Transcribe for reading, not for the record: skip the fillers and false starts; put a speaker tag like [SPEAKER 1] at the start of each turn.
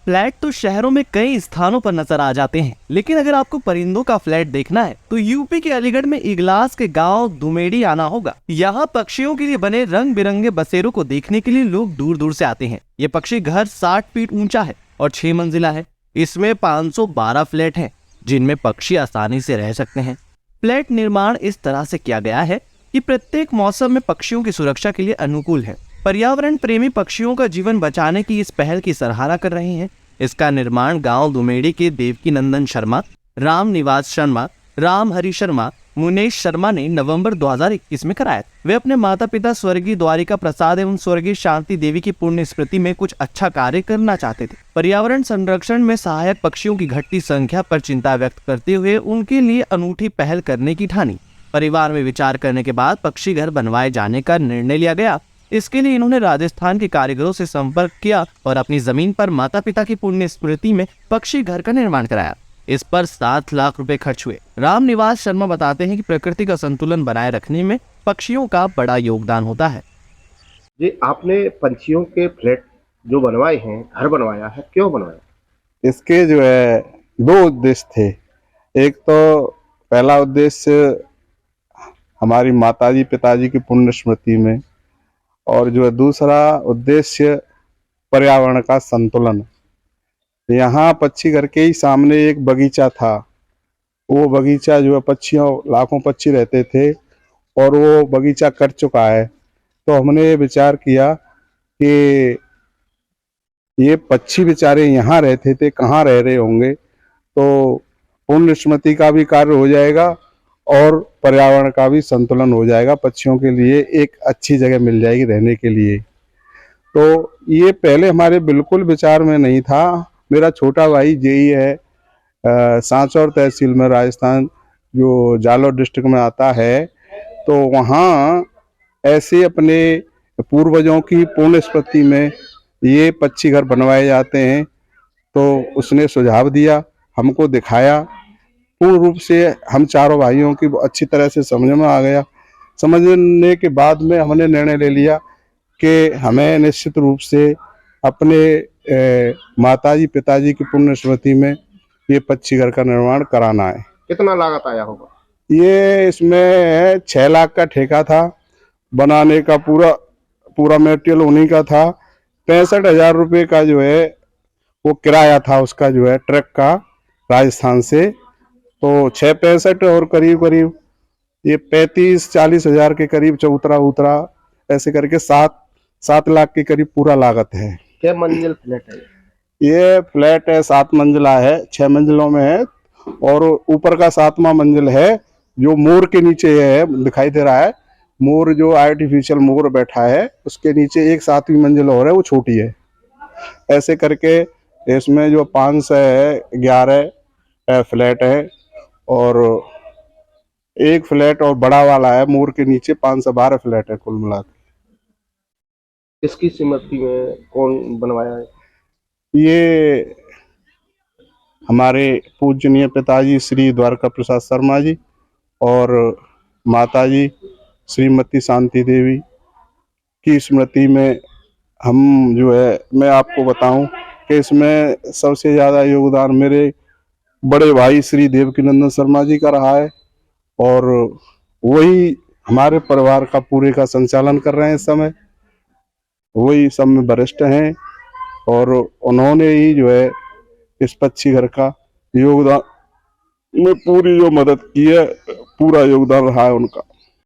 [SPEAKER 1] Flat तो शहरों में कई स्थानों पर नजर आ जाते हैं, लेकिन अगर आपको परिंदों का फ्लैट देखना है तो यूपी के अलीगढ़ में इगलास के गांव दुमेड़ी आना होगा। यहाँ पक्षियों के लिए बने रंग बिरंगे बसेरों को देखने के लिए लोग दूर दूर से आते हैं। ये पक्षी घर 60 फीट ऊंचा है और 6 मंजिला है। इसमें 512 फ्लैट हैं, जिनमें पक्षी आसानी से रह सकते हैं। फ्लैट निर्माण इस तरह से किया गया है कि प्रत्येक मौसम में पक्षियों की सुरक्षा के लिए अनुकूल है। पर्यावरण प्रेमी पक्षियों का जीवन बचाने की इस पहल की सराहना कर रहे हैं। इसका निर्माण गांव दुमेड़ी के देवकी नंदन शर्मा, राम निवास शर्मा, राम हरि शर्मा, मुनेश शर्मा ने नवंबर 2021 में कराया। वे अपने माता पिता स्वर्गीय द्वारिका प्रसाद एवं स्वर्गीय शांति देवी की पुण्य स्मृति में कुछ अच्छा कार्य करना चाहते थे। पर्यावरण संरक्षण में सहायक पक्षियों की घटती संख्या पर चिंता व्यक्त करते हुए उनके लिए अनूठी पहल करने की ठानी। परिवार में विचार करने के बाद पक्षी घर बनवाए जाने का निर्णय लिया गया। इसके लिए इन्होंने राजस्थान के कारीगरों से संपर्क किया और अपनी जमीन पर माता पिता की पुण्य स्मृति में पक्षी घर का निर्माण कराया। इस पर 7 लाख रुपए खर्च हुए। राम निवास शर्मा बताते हैं कि प्रकृति का संतुलन बनाए रखने में पक्षियों का बड़ा योगदान होता है।
[SPEAKER 2] जी, आपने पंछियों के फ्लैट जो बनवाए हैं, घर बनवाया है, क्यों बनवाया?
[SPEAKER 3] इसके जो है 2 उद्देश्य थे। एक तो पहला उद्देश्य हमारी माताजी पिताजी की पुण्य स्मृति में, और जो है दूसरा उद्देश्य पर्यावरण का संतुलन। यहाँ पक्षी घर के ही सामने एक बगीचा था। वो बगीचा जो है पक्षियों लाखों पक्षी रहते थे और वो बगीचा कट चुका है। तो हमने विचार किया कि ये पक्षी बेचारे यहाँ रहते थे, कहाँ रह रहे होंगे, तो पुण्य स्मृति का भी कार्य हो जाएगा और पर्यावरण का भी संतुलन हो जाएगा। पक्षियों के लिए एक अच्छी जगह मिल जाएगी रहने के लिए। तो ये पहले हमारे बिल्कुल विचार में नहीं था। मेरा छोटा भाई जेई है सांचौर तहसील में, राजस्थान जो जालौर डिस्ट्रिक्ट में आता है, तो वहाँ ऐसे अपने पूर्वजों की पुण्य स्मृति में ये पक्षी घर बनवाए जाते हैं। तो उसने सुझाव दिया, हमको दिखाया। पूर्ण रूप से हम चारों भाइयों की अच्छी तरह से समझ में आ गया। समझने के बाद में हमने निर्णय ले लिया कि हमें निश्चित रूप से अपने माताजी पिताजी की पुण्य स्मृति में ये पक्षी घर का निर्माण कराना है।
[SPEAKER 2] कितना लागत आया होगा?
[SPEAKER 3] ये इसमें 6 लाख का ठेका था। बनाने का पूरा मटेरियल उन्हीं का था। 65,000 रुपये का जो है वो किराया था उसका, जो है ट्रक का, राजस्थान से। तो 6-65 और करीब करीब ये 35-40 हजार के करीब चौतरा उतरा, ऐसे करके 7 लाख के करीब पूरा लागत है।
[SPEAKER 2] क्या मंजिल फ्लैट है?
[SPEAKER 3] ये फ्लैट है 7 मंजिला है, 6 मंजिलों में है, और ऊपर का 7वां मंजिल है जो मोर के नीचे है, दिखाई दे रहा है। मोर जो आर्टिफिशियल मोर बैठा है, उसके नीचे एक 7वीं मंजिल और है, वो छोटी है। ऐसे करके इसमें जो 511 फ्लैट है, और एक फ्लैट और बड़ा वाला है मोर के नीचे 512 फ्लैट है कुल मिला के।
[SPEAKER 2] इसकी स्मृति में कौन बनवाया है?
[SPEAKER 3] ये हमारे पूजनीय पिताजी श्री द्वारका प्रसाद शर्मा जी और माताजी श्रीमती शांति देवी की स्मृति में हम जो है, मैं आपको बताऊं कि इसमें सबसे ज़्यादा योगदान मेरे बड़े भाई श्री देवकी नंदन शर्मा जी का रहा है, और वही हमारे परिवार का पूरे का संचालन कर रहे हैं इस समय। वही सब में वरिष्ठ हैं और उन्होंने ही जो है इस पक्षी घर का योगदान में पूरी जो मदद की है, पूरा योगदान रहा है उनका।